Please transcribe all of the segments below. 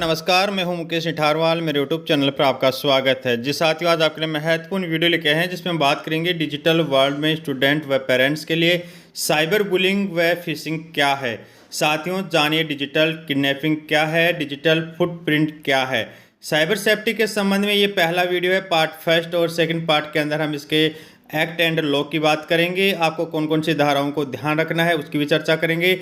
नमस्कार, मैं हूं मुकेश निठारवाल। मेरे यूट्यूब चैनल पर आपका स्वागत है। जी साथियों, आज आपके लिए महत्वपूर्ण वीडियो लेके आए हैं जिसमें हम बात करेंगे डिजिटल वर्ल्ड में स्टूडेंट व पेरेंट्स के लिए साइबर बुलिंग व फिशिंग क्या है। साथियों, जानिए डिजिटल किडनैपिंग क्या है, डिजिटल फुटप्रिंट क्या है। साइबर सेफ्टी के संबंध में ये पहला वीडियो है। पार्ट फर्स्ट और सेकंड पार्ट के अंदर हम इसके एक्ट एंड लॉ की बात करेंगे। आपको कौन कौन सी धाराओं को ध्यान रखना है उसकी भी चर्चा करेंगे।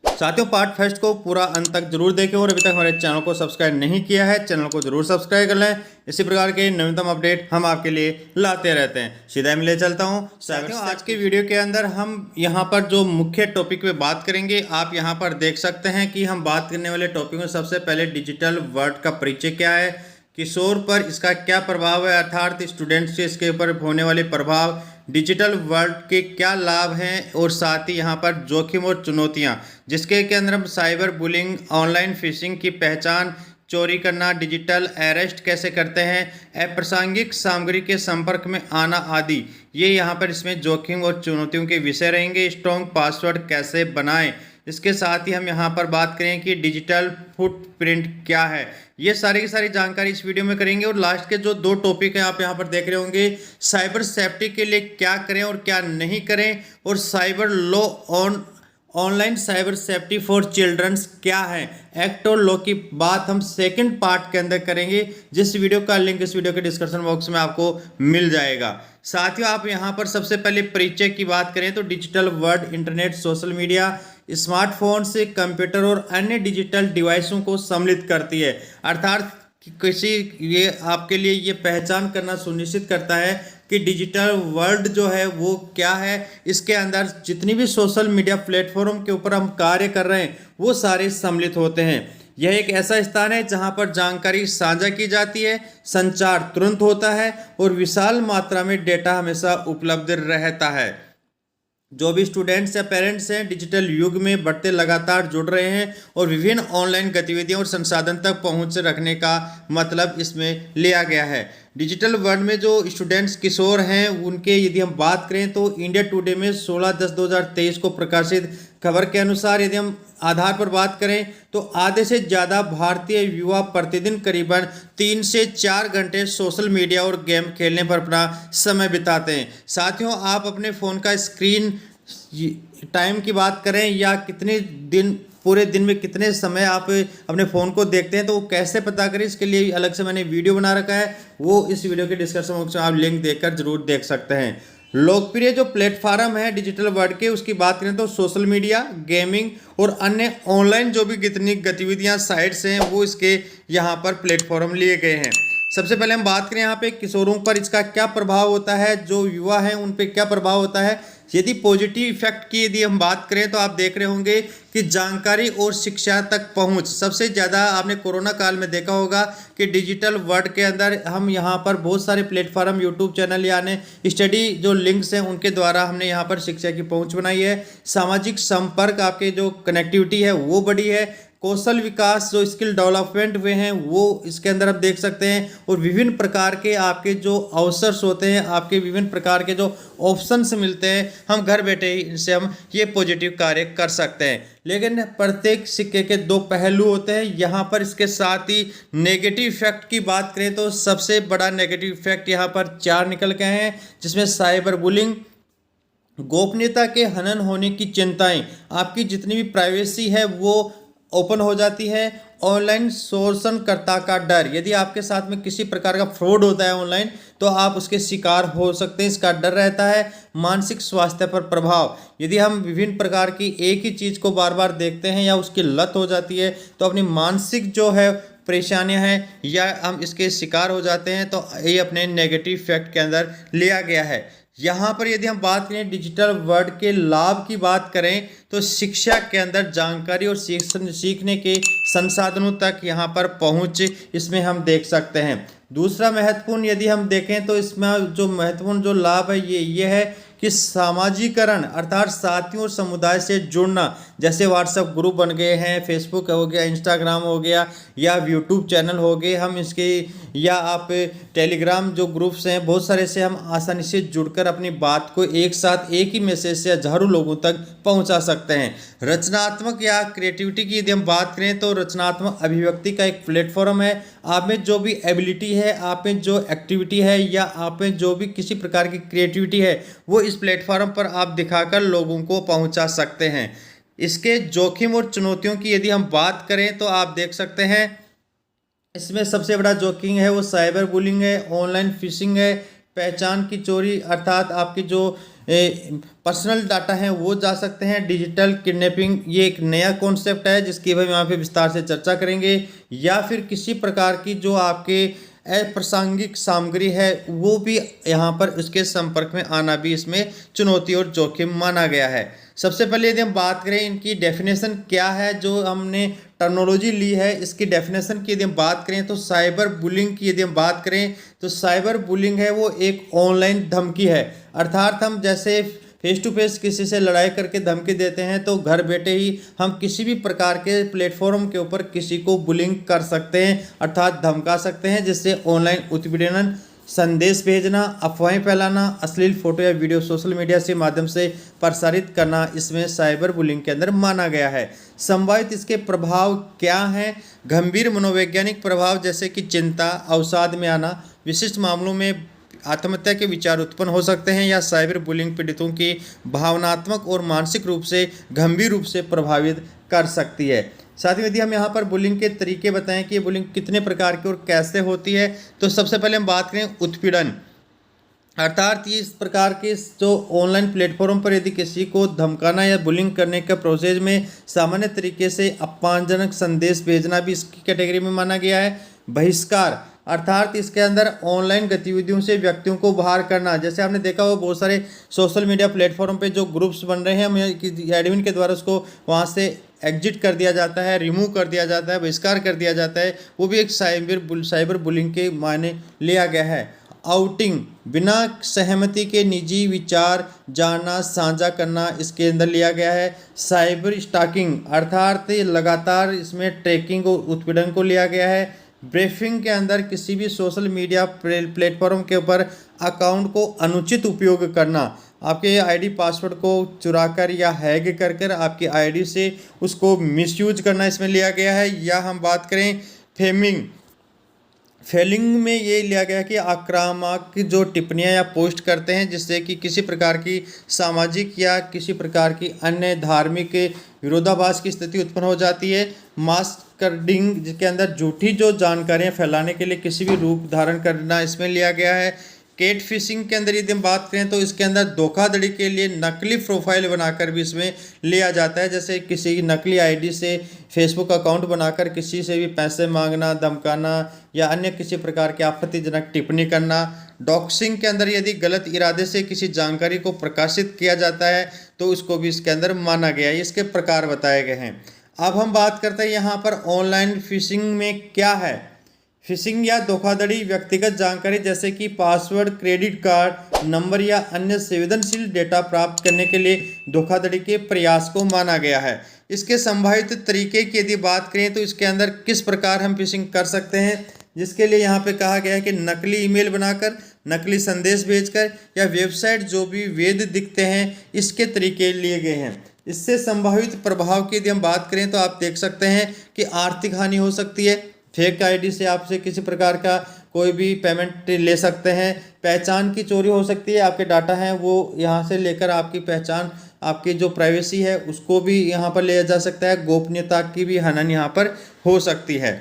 साथियों, पार्ट फर्स्ट को पूरा अंत तक जरूर देखें और अभी तक हमारे चैनल को सब्सक्राइब नहीं किया है, चैनल को जरूर सब्सक्राइब कर लें। इसी प्रकार के नवीनतम अपडेट हम आपके लिए लाते रहते हैं। सीधा मैं ले चलता हूं। साथियों, आज के वीडियो के अंदर हम यहां पर जो मुख्य टॉपिक पे बात करेंगे, आप यहां पर देख सकते हैं कि हम बात करने वाले टॉपिक में सबसे पहले डिजिटल वर्ल्ड का परिचय क्या है, किशोर पर इसका क्या प्रभाव है, अर्थात स्टूडेंट्स से इसके ऊपर होने वाले प्रभाव, डिजिटल वर्ल्ड के क्या लाभ हैं और साथ ही यहाँ पर जोखिम और चुनौतियाँ, जिसके के अंदर हम साइबर बुलिंग, ऑनलाइन फिशिंग की पहचान, चोरी करना, डिजिटल अरेस्ट कैसे करते हैं, अप्रासंगिक सामग्री के संपर्क में आना आदि, ये यहाँ पर इसमें जोखिम और चुनौतियों के विषय रहेंगे। स्ट्रॉन्ग पासवर्ड कैसे बनाएं, इसके साथ ही हम यहाँ पर बात करें कि डिजिटल फुटप्रिंट क्या है। ये सारी की सारी जानकारी इस वीडियो में करेंगे। और लास्ट के जो दो टॉपिक हैं आप यहाँ पर देख रहे होंगे, साइबर सेफ्टी के लिए क्या करें और क्या नहीं करें, और cyber law on online cyber safety for childrens क्या है। एक्ट और लॉ की बात हम सेकंड पार्ट के अंदर करेंगे, जिस वीडियो का लिंक इस वीडियो के डिस्क्रिप्शन बॉक्स में आपको मिल जाएगा। साथियों, आप यहाँ पर सबसे पहले परिचय की बात करें तो digital world internet, social media, smartphone से कंप्यूटर और अन्य डिजिटल डिवाइसों को सम्मिलित करती है। अर्थात किसी ये आपके लिए ये पहचान करना सुनिश्चित करता है कि डिजिटल वर्ल्ड जो है वो क्या है। इसके अंदर जितनी भी सोशल मीडिया प्लेटफॉर्म के ऊपर हम कार्य कर रहे हैं वो सारे सम्मिलित होते हैं। यह एक ऐसा स्थान है जहां पर जानकारी साझा की जाती है, संचार तुरंत होता है और विशाल मात्रा में डेटा हमेशा उपलब्ध रहता है। जो भी स्टूडेंट्स या पेरेंट्स हैं डिजिटल युग में बढ़ते लगातार जुड़ रहे हैं और विभिन्न ऑनलाइन गतिविधियों और संसाधन तक पहुंच रखने का मतलब इसमें लिया गया है। डिजिटल वर्ल्ड में जो स्टूडेंट्स किशोर हैं उनके यदि हम बात करें तो इंडिया टुडे में 16/10/2023 को प्रकाशित खबर के अनुसार यदि हम आधार पर बात करें तो आधे से ज़्यादा भारतीय युवा प्रतिदिन करीबन 3 से 4 घंटे सोशल मीडिया और गेम खेलने पर अपना समय बिताते हैं। साथियों, आप अपने फ़ोन का स्क्रीन टाइम की बात करें या कितने दिन, पूरे दिन में कितने समय आप अपने फ़ोन को देखते हैं, तो वो कैसे पता करें, इसके लिए अलग से मैंने वीडियो बना रखा है, वो इस वीडियो के डिस्क्रिप्शन बॉक्स में आप लिंक देखकर जरूर देख सकते हैं। लोकप्रिय जो प्लेटफॉर्म है डिजिटल वर्ल्ड के उसकी बात करें तो सोशल मीडिया, गेमिंग और अन्य ऑनलाइन जो भी कितनी गतिविधियां, साइट्स हैं वो इसके यहाँ पर प्लेटफॉर्म लिए गए हैं। सबसे पहले हम बात करें यहाँ पे किशोरों पर इसका क्या प्रभाव होता है, जो युवा हैं उन पे क्या प्रभाव होता है। यदि पॉजिटिव इफेक्ट की यदि हम बात करें तो आप देख रहे होंगे कि जानकारी और शिक्षा तक पहुंच सबसे ज़्यादा आपने कोरोना काल में देखा होगा कि डिजिटल वर्ल्ड के अंदर हम यहाँ पर बहुत सारे प्लेटफॉर्म, यूट्यूब चैनल यानी स्टडी जो लिंक्स हैं उनके द्वारा हमने यहाँ पर शिक्षा की पहुंच बनाई है। सामाजिक संपर्क, आपके जो कनेक्टिविटी है वो बढ़ी है। कौशल विकास, जो स्किल डेवलपमेंट हुए हैं वो इसके अंदर आप देख सकते हैं। और विभिन्न प्रकार के आपके जो अवसर्स होते हैं, आपके विभिन्न प्रकार के जो ऑप्शंस मिलते हैं, हम घर बैठे ही इनसे हम ये पॉजिटिव कार्य कर सकते हैं। लेकिन प्रत्येक सिक्के के दो पहलू होते हैं। यहाँ पर इसके साथ ही नेगेटिव इफेक्ट की बात करें तो सबसे बड़ा नेगेटिव इफेक्ट यहाँ पर 4 निकल के हैं, जिसमें साइबर बुलिंग, गोपनीयता के हनन होने की चिंताएं, आपकी जितनी भी प्राइवेसी है वो ओपन हो जाती है। ऑनलाइन शोषणकर्ता का डर, यदि आपके साथ में किसी प्रकार का फ्रॉड होता है ऑनलाइन तो आप उसके शिकार हो सकते हैं, इसका डर रहता है। मानसिक स्वास्थ्य पर प्रभाव, यदि हम विभिन्न प्रकार की एक ही चीज़ को बार बार देखते हैं या उसकी लत हो जाती है तो अपनी मानसिक जो है परेशानियां हैं या हम इसके शिकार हो जाते हैं, तो ये अपने नेगेटिव इफेक्ट के अंदर लिया गया है। यहाँ पर यदि हम बात करें डिजिटल वर्ल्ड के लाभ की बात करें तो शिक्षा के अंदर जानकारी और सीखने के संसाधनों तक यहाँ पर पहुँच इसमें हम देख सकते हैं। दूसरा महत्वपूर्ण यदि हम देखें तो इसमें जो महत्वपूर्ण जो लाभ है ये है कि सामाजिकरण, अर्थात साथियों और समुदाय से जुड़ना, जैसे व्हाट्सएप ग्रुप बन गए हैं, फेसबुक हो गया, इंस्टाग्राम हो गया या यूट्यूब चैनल हो गए, हम इसके या आप टेलीग्राम जो ग्रुप्स हैं बहुत सारे से हम आसानी से जुड़कर अपनी बात को एक साथ एक ही मैसेज से हजारों लोगों तक पहुंचा सकते हैं। रचनात्मक या क्रिएटिविटी की यदि हम बात करें तो रचनात्मक अभिव्यक्ति का एक प्लेटफॉर्म है। आप में जो भी एबिलिटी है, आप में जो एक्टिविटी है या आप में जो भी किसी प्रकार की क्रिएटिविटी है वो इस प्लेटफॉर्म पर आप दिखाकर लोगों को पहुंचा सकते हैं। इसके जोखिम और चुनौतियों की यदि हम बात करें तो आप देख सकते हैं इसमें सबसे बड़ा जोखिम है वो साइबर बुलिंग है, ऑनलाइन फिशिंग है, पहचान की चोरी अर्थात आपकी जो पर्सनल डाटा है वो जा सकते हैं, डिजिटल किडनैपिंग ये एक नया कॉन्सेप्ट है जिसकी हम यहाँ पे विस्तार से चर्चा करेंगे, या फिर किसी प्रकार की जो आपके अप्रासंगिक सामग्री है वो भी यहाँ पर उसके संपर्क में आना भी इसमें चुनौती और जोखिम माना गया है। सबसे पहले यदि हम बात करें इनकी डेफिनेशन क्या है, जो हमने टर्मिनोलॉजी ली है इसकी डेफिनेशन की यदि हम बात करें तो साइबर बुलिंग की यदि हम बात करें तो साइबर बुलिंग है वो एक ऑनलाइन धमकी है। अर्थात हम जैसे फेस टू फेस किसी से लड़ाई करके धमकी देते हैं तो घर बैठे ही हम किसी भी प्रकार के प्लेटफॉर्म के ऊपर किसी को बुलिंग कर सकते हैं अर्थात धमका सकते हैं, जिससे ऑनलाइन उत्पीड़न, संदेश भेजना, अफवाहें फैलाना, अश्लील फोटो या वीडियो सोशल मीडिया से माध्यम से प्रसारित करना इसमें साइबर बुलिंग के अंदर माना गया है। संभावित इसके प्रभाव क्या हैं? गंभीर मनोवैज्ञानिक प्रभाव जैसे कि चिंता, अवसाद में आना, विशिष्ट मामलों में आत्महत्या के विचार उत्पन्न हो सकते हैं, या साइबर बुलिंग पीड़ितों की भावनात्मक और मानसिक रूप से गंभीर रूप से प्रभावित कर सकती है। साथ ही यदि हम यहाँ पर बुलिंग के तरीके बताएं कि ये बुलिंग कितने प्रकार की और कैसे होती है, तो सबसे पहले हम बात करें उत्पीड़न अर्थात इस प्रकार के जो ऑनलाइन प्लेटफॉर्म पर यदि किसी को धमकाना या बुलिंग करने के प्रोसेस में सामान्य तरीके से अपमानजनक संदेश भेजना भी इसकी कैटेगरी में माना गया है। बहिष्कार अर्थात इसके अंदर ऑनलाइन गतिविधियों से व्यक्तियों को बाहर करना, जैसे आपने देखा हो बहुत सारे सोशल मीडिया प्लेटफॉर्म पे जो ग्रुप्स बन रहे हैं एडमिन के द्वारा उसको वहाँ से एग्जिट कर दिया जाता है, रिमूव कर दिया जाता है, बहिष्कार कर दिया जाता है, वो भी एक साइबर बुलिंग के मायने लिया गया है। आउटिंग बिना सहमति के निजी विचार जानना, साझा करना इसके अंदर लिया गया है। साइबर स्टॉकिंग अर्थात लगातार इसमें ट्रैकिंग और उत्पीड़न को लिया गया है। ब्रीफिंग के अंदर किसी भी सोशल मीडिया प्लेटफॉर्म के ऊपर अकाउंट को अनुचित उपयोग करना, आपके आईडी पासवर्ड को चुराकर या हैक कर आपकी आईडी से उसको मिसयूज करना इसमें लिया गया है। या हम बात करें फेलिंग में ये लिया गया कि आक्रामक जो टिप्पणियां या पोस्ट करते हैं जिससे कि किसी प्रकार की सामाजिक या किसी प्रकार की अन्य धार्मिक विरोधाभास की स्थिति उत्पन्न हो जाती है। मास्कर्डिंग जिसके अंदर झूठी जो जानकारियां फैलाने के लिए किसी भी रूप धारण करना इसमें लिया गया है। कैट फिशिंग के अंदर यदि हम बात करें तो इसके अंदर धोखाधड़ी के लिए नकली प्रोफाइल बनाकर भी इसमें लिया जाता है, जैसे किसी की नकली आईडी से फेसबुक अकाउंट बनाकर किसी से भी पैसे मांगना, धमकाना या अन्य किसी प्रकार की आपत्तिजनक टिप्पणी करना। डॉक्सिंग के अंदर यदि गलत इरादे से किसी जानकारी को प्रकाशित किया जाता है तो उसको भी इसके अंदर माना गया है। इसके प्रकार बताए गए हैं। अब हम बात करते हैं यहाँ पर ऑनलाइन फिशिंग में क्या है। फिशिंग या धोखाधड़ी व्यक्तिगत जानकारी जैसे कि पासवर्ड, क्रेडिट कार्ड नंबर या अन्य संवेदनशील डेटा प्राप्त करने के लिए धोखाधड़ी के प्रयास को माना गया है। इसके संभावित तरीके की यदि बात करें तो इसके अंदर किस प्रकार हम फिशिंग कर सकते हैं, जिसके लिए यहाँ पे कहा गया है कि नकली ईमेल बनाकर, नकली संदेश भेजकर या वेबसाइट जो भी वैध दिखते हैं इसके तरीके लिए गए हैं। इससे संभावित प्रभाव की यदि हम बात करें तो आप देख सकते हैं कि आर्थिक हानि हो सकती है। फेक आईडी से आपसे किसी प्रकार का कोई भी पेमेंट ले सकते हैं। पहचान की चोरी हो सकती है, आपके डाटा हैं वो यहाँ से लेकर आपकी पहचान, आपकी जो प्राइवेसी है उसको भी यहाँ पर लिया जा सकता है। गोपनीयता की भी हनन यहाँ पर हो सकती है।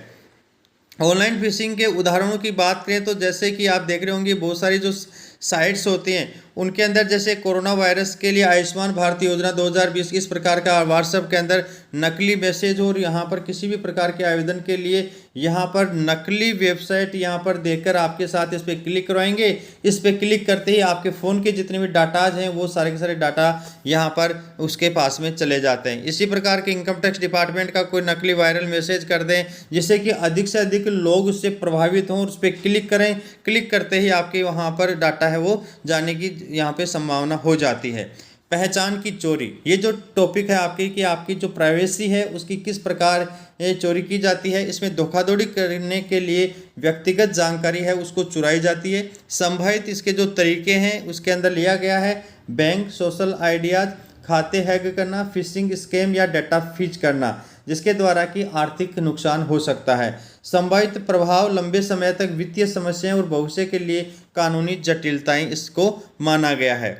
ऑनलाइन फिशिंग के उदाहरणों की बात करें तो जैसे कि आप देख रहे होंगे बहुत सारी जो साइट्स होती हैं उनके अंदर जैसे कोरोना वायरस के लिए आयुष्मान भारत योजना 2020 इस प्रकार का व्हाट्सएप के अंदर नकली मैसेज और यहाँ पर किसी भी प्रकार के आवेदन के लिए यहाँ पर नकली वेबसाइट यहाँ पर देकर आपके साथ इस पर क्लिक करवाएंगे। इस पर क्लिक करते ही आपके फ़ोन के जितने भी डाटाज हैं वो सारे के सारे डाटा यहाँ पर उसके पास में चले जाते हैं। इसी प्रकार के इनकम टैक्स डिपार्टमेंट का कोई नकली वायरल मैसेज कर दें जिससे कि अधिक से अधिक लोग उससे प्रभावित हों और उस पर क्लिक करें। क्लिक करते ही आपके वहाँ पर डाटा है वो जाने की यहाँ पे संभावना हो जाती है। पहचान की चोरी, ये जो टॉपिक है आपकी कि आपकी जो प्राइवेसी है उसकी किस प्रकार चोरी की जाती है। इसमें धोखाधड़ी करने के लिए व्यक्तिगत जानकारी है उसको चुराई जाती है। संभावित इसके जो तरीके हैं उसके अंदर लिया गया है बैंक, सोशल आइडियाज, खाते हैक करना, फिशिंग स्कैम या डाटा फीच करना, जिसके द्वारा कि आर्थिक नुकसान हो सकता है। संभावित प्रभाव लंबे समय तक वित्तीय समस्याएं और भविष्य के लिए कानूनी जटिलताएं इसको माना गया है।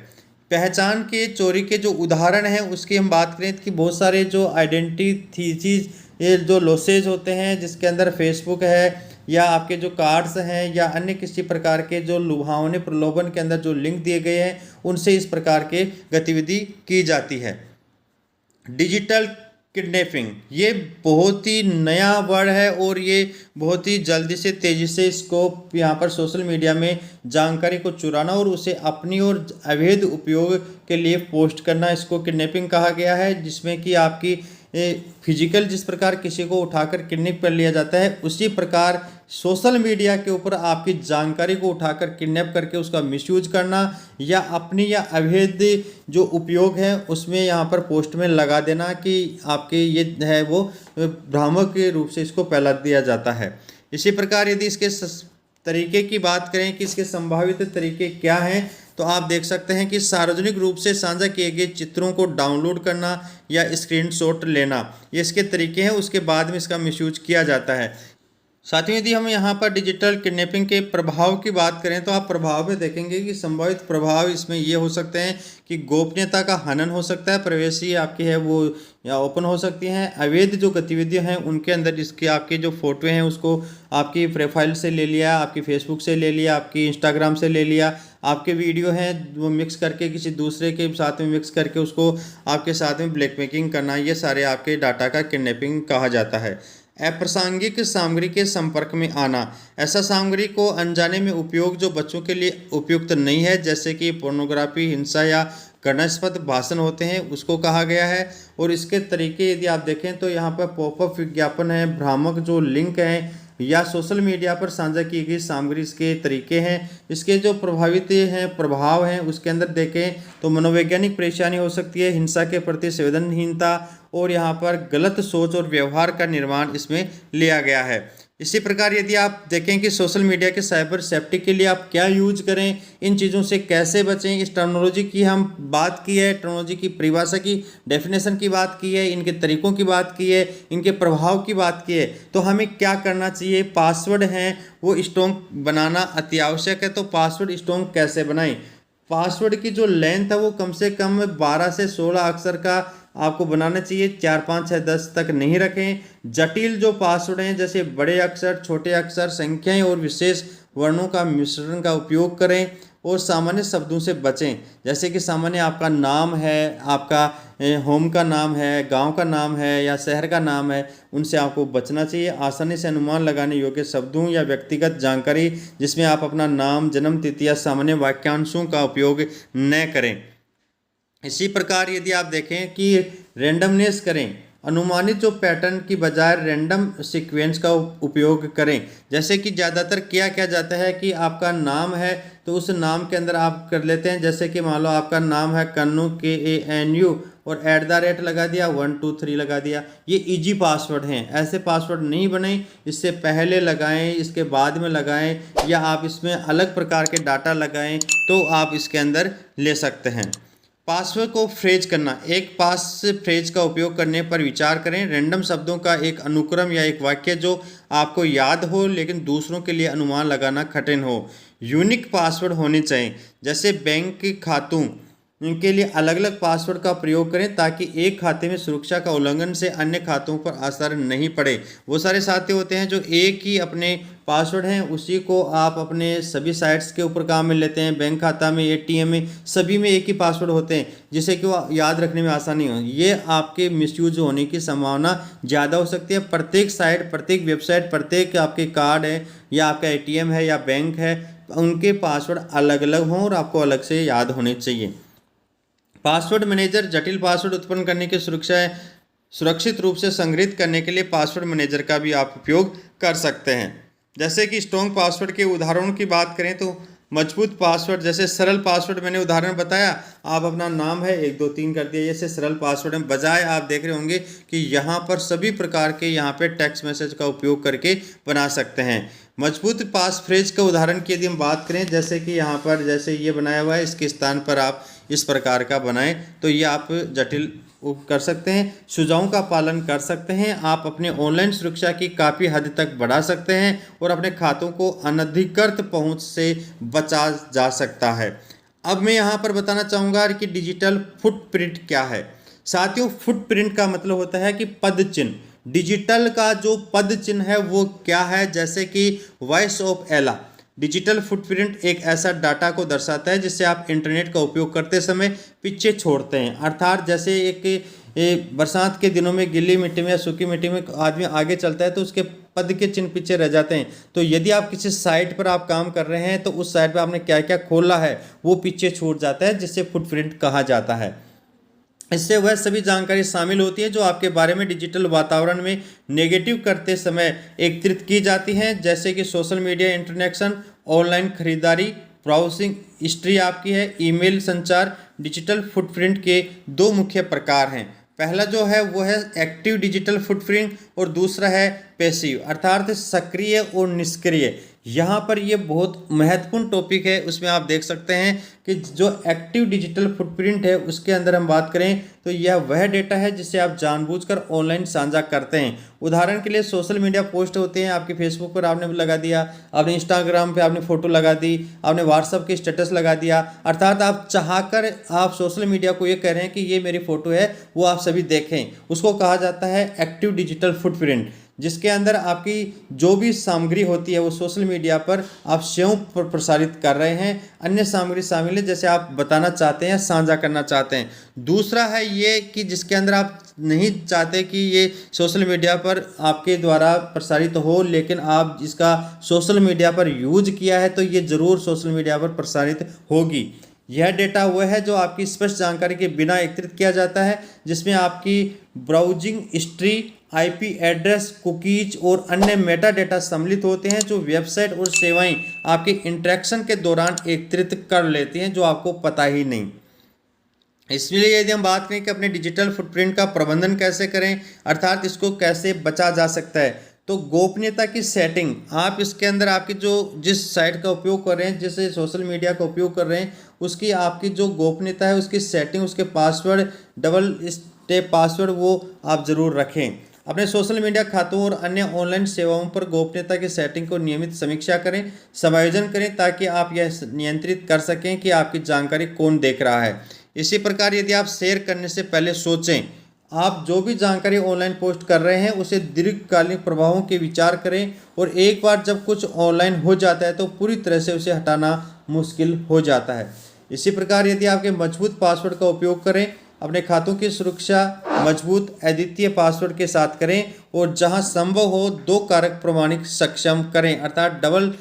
पहचान के चोरी के जो उदाहरण हैं उसकी हम बात करें कि बहुत सारे जो आइडेंटिटी चीज़ ये जो लॉसेज होते हैं जिसके अंदर फेसबुक है या आपके जो कार्ड्स हैं या अन्य किसी प्रकार के जो लुभावने प्रलोभन के अंदर जो लिंक दिए गए हैं उनसे इस प्रकार के गतिविधि की जाती है। डिजिटल किडनैपिंग, ये बहुत ही नया वर्ड है और ये बहुत ही जल्दी से तेज़ी से इसको यहाँ पर सोशल मीडिया में जानकारी को चुराना और उसे अपनी और अवैध उपयोग के लिए पोस्ट करना, इसको किडनैपिंग कहा गया है। जिसमें कि आपकी फिजिकल जिस प्रकार किसी को उठाकर किडनैप कर लिया जाता है उसी प्रकार सोशल मीडिया के ऊपर आपकी जानकारी को उठाकर किडनैप करके उसका मिसयूज करना या अपनी या अवैध जो उपयोग है उसमें यहाँ पर पोस्ट में लगा देना कि आपके ये है वो भ्रामक के रूप से इसको फैला दिया जाता है। इसी प्रकार यदि इसके तरीके की बात करें कि इसके संभावित तरीके क्या हैं तो आप देख सकते हैं कि सार्वजनिक रूप से साझा किए गए चित्रों को डाउनलोड करना या स्क्रीनशॉट लेना, ये इसके तरीके हैं। उसके बाद में इसका मिसयूज किया जाता है। साथ ही यदि हम यहाँ पर डिजिटल किडनैपिंग के प्रभाव की बात करें तो आप प्रभाव में देखेंगे कि संभावित प्रभाव इसमें ये हो सकते हैं कि गोपनीयता का हनन हो सकता है, प्राइवेसी आपकी है वो या ओपन हो सकती हैं। अवैध जो गतिविधियां हैं उनके अंदर जिसकी आपके जो फोटो हैं उसको आपकी प्रोफाइल से ले लिया, आपकी फेसबुक से ले लिया, आपकी इंस्टाग्राम से ले लिया, आपके वीडियो हैं वो मिक्स करके किसी दूसरे के साथ में मिक्स करके उसको आपके साथ में ब्लैकमेलिंग करना, ये सारे आपके डाटा का किडनैपिंग कहा जाता है। अप्रासंगिक सामग्री के संपर्क में आना, ऐसा सामग्री को अनजाने में उपयोग जो बच्चों के लिए उपयुक्त नहीं है, जैसे कि पोर्नोग्राफी, हिंसा या घृणास्पद भाषण होते हैं, उसको कहा गया है। और इसके तरीके यदि आप देखें तो यहाँ पर पॉपअप विज्ञापन है, भ्रामक जो लिंक हैं या सोशल मीडिया पर साझा की गई सामग्री इसके तरीके हैं। इसके जो प्रभावित हैं प्रभाव हैं उसके अंदर देखें तो मनोवैज्ञानिक परेशानी हो सकती है, हिंसा के प्रति संवेदनहीनता और यहाँ पर गलत सोच और व्यवहार का निर्माण इसमें लिया गया है। इसी प्रकार यदि आप देखें कि सोशल मीडिया के साइबर सेफ्टी के लिए आप क्या यूज करें, इन चीज़ों से कैसे बचें, इस टर्मिनोलॉजी की हम बात की है, टर्मिनोलॉजी की परिभाषा की डेफिनेशन की बात की है, इनके तरीकों की बात की है, इनके प्रभाव की बात की है। तो हमें क्या करना चाहिए, पासवर्ड हैं वो स्ट्रॉन्ग बनाना अति आवश्यक है। तो पासवर्ड स्ट्रॉन्ग कैसे बनाएं, पासवर्ड की जो लेंथ है वो कम से कम 12 से 16 अक्षर का आपको बनाना चाहिए, 4, 5, 6, 10 तक नहीं रखें। जटिल जो पासवर्ड हैं जैसे बड़े अक्षर, छोटे अक्षर, संख्याएं और विशेष वर्णों का मिश्रण का उपयोग करें और सामान्य शब्दों से बचें, जैसे कि सामान्य आपका नाम है, आपका होम का नाम है, गांव का नाम है या शहर का नाम है, उनसे आपको बचना चाहिए। आसानी से अनुमान लगाने योग्य शब्दों या व्यक्तिगत जानकारी जिसमें आप अपना नाम, जन्म तिथि या सामान्य वाक्यांशों का उपयोग न करें। इसी प्रकार यदि आप देखें कि रेंडमनेस करें, अनुमानित जो पैटर्न की बजाय रैंडम सीक्वेंस का उपयोग करें। जैसे कि ज़्यादातर क्या जाता है कि आपका नाम है तो उस नाम के अंदर आप कर लेते हैं, जैसे कि मान लो आपका नाम है कन्नू KANU और @ लगा दिया, 1 2 3 लगा दिया। ये इजी पासवर्ड हैं, ऐसे पासवर्ड नहीं बनाएं, इससे पहले लगाएं, इसके बाद में लगाएं या आप इसमें अलग प्रकार के डाटा लगाएं तो आप इसके अंदर ले सकते हैं। पासवर्ड को फ्रेज करना, एक पास फ्रेज का उपयोग करने पर विचार करें। रैंडम शब्दों का एक अनुक्रम या एक वाक्य जो आपको याद हो लेकिन दूसरों के लिए अनुमान लगाना कठिन हो। यूनिक पासवर्ड होने चाहिए, जैसे बैंक खातों के लिए अलग अलग पासवर्ड का प्रयोग करें ताकि एक खाते में सुरक्षा का उल्लंघन से अन्य खातों पर असर नहीं पड़े। वो सारे साथी होते हैं जो एक ही अपने पासवर्ड हैं उसी को आप अपने सभी साइट्स के ऊपर काम में लेते हैं, बैंक खाता में, ATM में, सभी में एक ही पासवर्ड होते हैं जिससे कि वो याद रखने में आसानी हो। ये आपके मिसयूज होने की संभावना ज़्यादा हो सकती है। प्रत्येक साइट, प्रत्येक वेबसाइट, प्रत्येक आपके कार्ड है या आपका ATM है या बैंक है, उनके पासवर्ड अलग अलग हों और आपको अलग से याद होने चाहिए। पासवर्ड मैनेजर, जटिल पासवर्ड उत्पन्न करने की सुरक्षित रूप से संग्रहित करने के लिए पासवर्ड मैनेजर का भी आप उपयोग कर सकते हैं। जैसे कि स्ट्रॉन्ग पासवर्ड के उदाहरणों की बात करें तो मजबूत पासवर्ड, जैसे सरल पासवर्ड मैंने उदाहरण बताया, आप अपना नाम है 1 2 3 कर दिया, जैसे सरल पासवर्ड में बजाय आप देख रहे होंगे कि यहाँ पर सभी प्रकार के यहाँ पे टेक्स्ट मैसेज का उपयोग करके बना सकते हैं। मजबूत पास फ्रेज का उदाहरण की यदि हम बात करें, जैसे कि यहाँ पर जैसे ये बनाया हुआ है, इसके स्थान पर आप इस प्रकार का बनाएं तो ये आप जटिल कर सकते हैं, सुझावों का पालन कर सकते हैं, आप अपने ऑनलाइन सुरक्षा की काफ़ी हद तक बढ़ा सकते हैं और अपने खातों को अनधिकृत पहुंच से बचा जा सकता है। अब मैं यहाँ पर बताना चाहूँगा कि डिजिटल फुटप्रिंट क्या है। साथियों, फुटप्रिंट का मतलब होता है कि पद चिन्ह। डिजिटल का जो पद चिन्ह है वो क्या है, जैसे कि वॉइस ऑफ एला। डिजिटल फुटप्रिंट एक ऐसा डाटा को दर्शाता है जिससे आप इंटरनेट का उपयोग करते समय पीछे छोड़ते हैं। अर्थात जैसे एक बरसात के दिनों में गीली मिट्टी में या सूखी मिट्टी में आदमी आगे चलता है तो उसके पद के चिन्ह पीछे रह जाते हैं। तो यदि आप किसी साइट पर आप काम कर रहे हैं तो उस साइट पर आपने क्या क्या खोला है वो पीछे छूट जाता है, जिससे फुटप्रिंट कहा जाता है। इससे वह सभी जानकारी शामिल होती है जो आपके बारे में डिजिटल वातावरण में नेगेटिव करते समय एकत्रित की जाती हैं, जैसे कि सोशल मीडिया इंटरनेक्शन, ऑनलाइन खरीदारी, ब्राउजिंग हिस्ट्री आपकी है, ईमेल संचार। डिजिटल फुटप्रिंट के दो मुख्य प्रकार हैं। पहला जो है वो है एक्टिव डिजिटल फुटप्रिंट और दूसरा है पैसिव, अर्थात सक्रिय और निष्क्रिय। यहाँ पर ये बहुत महत्वपूर्ण टॉपिक है, उसमें आप देख सकते हैं कि जो एक्टिव डिजिटल फुटप्रिंट है उसके अंदर हम बात करें तो यह वह डेटा है जिसे आप जानबूझकर ऑनलाइन साझा करते हैं। उदाहरण के लिए सोशल मीडिया पोस्ट होते हैं, आपके फेसबुक पर आपने लगा दिया, आपने इंस्टाग्राम पे आपने फ़ोटो लगा दी, आपने व्हाट्सएप के स्टेटस लगा दिया, अर्थात आप चाहकर आप सोशल मीडिया को ये कह रहे हैं कि ये मेरी फ़ोटो है, वो आप सभी देखें, उसको कहा जाता है एक्टिव डिजिटल फुटप्रिंट। जिसके अंदर आपकी जो भी सामग्री होती है वो सोशल मीडिया पर आप स्वयं प्रसारित कर रहे हैं, अन्य सामग्री शामिल है जैसे आप बताना चाहते हैं, साझा करना चाहते हैं। दूसरा है ये कि जिसके अंदर आप नहीं चाहते कि ये सोशल मीडिया पर आपके द्वारा प्रसारित हो, लेकिन आप इसका सोशल मीडिया पर यूज किया है तो ये ज़रूर सोशल मीडिया पर प्रसारित होगी। यह डेटा वह है जो आपकी स्पष्ट जानकारी के बिना एकत्रित किया जाता है, जिसमें आपकी browsing history, IP address, cookies और अन्य मेटा डेटा सम्मिलित होते हैं जो वेबसाइट और सेवाएं आपके इंटरेक्शन के दौरान एकत्रित कर लेती हैं, जो आपको पता ही नहीं। इसलिए यदि हम बात करें कि अपने डिजिटल फुटप्रिंट का प्रबंधन कैसे करें, अर्थात इसको कैसे बचा जा सकता है, तो गोपनीयता की सेटिंग आप इसके अंदर आपकी जो जिस साइट का उपयोग कर रहे हैं, जिस सोशल मीडिया का उपयोग कर रहे हैं, उसकी आपकी जो गोपनीयता है उसकी सेटिंग, उसके पासवर्ड, डबल स्टेप पासवर्ड वो आप ज़रूर रखें। अपने सोशल मीडिया खातों और अन्य ऑनलाइन सेवाओं पर गोपनीयता की सेटिंग को नियमित समीक्षा करें, समायोजन करें, ताकि आप यह नियंत्रित कर सकें कि आपकी जानकारी कौन देख रहा है। इसी प्रकार यदि आप शेयर करने से पहले सोचें, आप जो भी जानकारी ऑनलाइन पोस्ट कर रहे हैं उसे दीर्घकालीन प्रभावों के विचार करें, और एक बार जब कुछ ऑनलाइन हो जाता है तो पूरी तरह से उसे हटाना मुश्किल हो जाता है। इसी प्रकार यदि आपके मजबूत पासवर्ड का उपयोग करें, अपने खातों की सुरक्षा मजबूत अद्वितीय पासवर्ड के साथ करें, और जहां संभव हो 2 कारक प्रमाणिक सक्षम करें, अर्थात डबल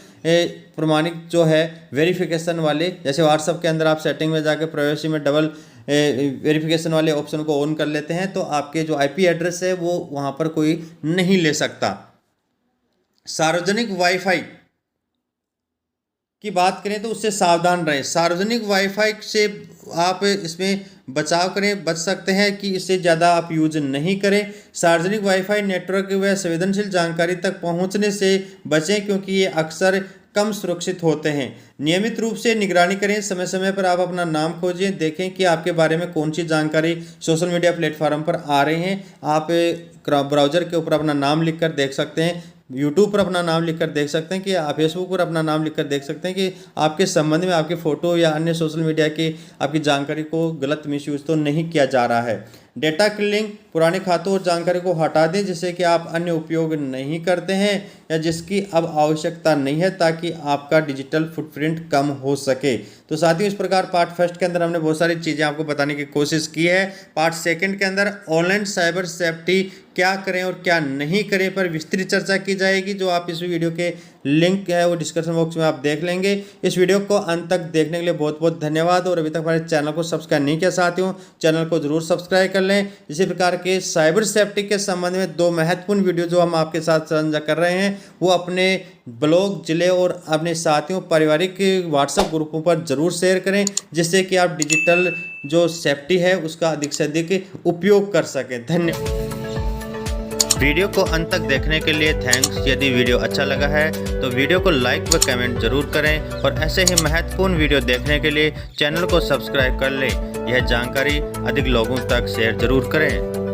प्रमाणिक जो है वेरिफिकेशन वाले, जैसे व्हाट्सएप के अंदर आप सेटिंग में जाकर प्राइवेसी में डबल वेरिफिकेशन वाले ऑप्शन को ऑन कर लेते हैं तो आपके जो आईपी एड्रेस है वो वहां पर कोई नहीं ले सकता। सार्वजनिक वाईफाई की बात करें तो उससे सावधान रहें। सार्वजनिक वाईफाई से आप इसमें बचाव करें, बच सकते हैं कि इससे ज़्यादा आप यूज नहीं करें। सार्वजनिक वाईफाई नेटवर्क व संवेदनशील जानकारी तक पहुंचने से बचें, क्योंकि ये अक्सर कम सुरक्षित होते हैं। नियमित रूप से निगरानी करें, समय समय पर आप अपना नाम खोजें, देखें कि आपके बारे में कौन सी जानकारी सोशल मीडिया प्लेटफॉर्म पर आ रही हैं। आप ब्राउज़र के ऊपर अपना नाम लिखकर देख सकते हैं, यूट्यूब पर अपना नाम लिखकर देख सकते हैं, कि आप फेसबुक पर अपना नाम लिखकर देख सकते हैं कि आपके संबंध में आपकी फ़ोटो या अन्य सोशल मीडिया की आपकी जानकारी को गलत मिसयूज़ तो नहीं किया जा रहा है। डेटा क्लीनिंग, पुराने खातों और जानकारी को हटा दें जिसे कि आप अन्य उपयोग नहीं करते हैं या जिसकी अब आवश्यकता नहीं है, ताकि आपका डिजिटल फुटप्रिंट कम हो सके। तो साथियों, इस प्रकार पार्ट फर्स्ट के अंदर हमने बहुत सारी चीज़ें आपको बताने की कोशिश की है। पार्ट सेकंड के अंदर ऑनलाइन साइबर सेफ्टी क्या करें और क्या नहीं करें पर विस्तृत चर्चा की जाएगी, जो आप इस वीडियो के लिंक है वो डिस्क्रिप्शन बॉक्स में आप देख लेंगे। इस वीडियो को अंत तक देखने के लिए बहुत बहुत धन्यवाद, और अभी तक हमारे चैनल को सब्सक्राइब नहीं किया साथियों, चैनल को जरूर सब्सक्राइब कर लें। इसी प्रकार के साइबर सेफ्टी के संबंध में 2 महत्वपूर्ण वीडियो जो हम आपके साथ साझा कर रहे हैं वो अपने ब्लॉग, जिले और अपने साथियों पारिवारिक व्हाट्सएप ग्रुपों पर ज़रूर शेयर करें, जिससे कि आप डिजिटल जो सेफ्टी है उसका अधिक से अधिक उपयोग कर सकें। धन्यवाद। वीडियो को अंत तक देखने के लिए थैंक्स। यदि वीडियो अच्छा लगा है तो वीडियो को लाइक व कमेंट जरूर करें और ऐसे ही महत्वपूर्ण वीडियो देखने के लिए चैनल को सब्सक्राइब कर लें। यह जानकारी अधिक लोगों तक शेयर जरूर करें।